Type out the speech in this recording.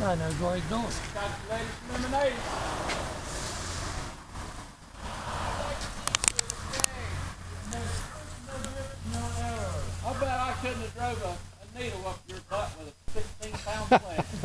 guy knows what he's doing. Got the latest lemonade. I bet I couldn't have drove a needle up your butt with a 16-pound plant.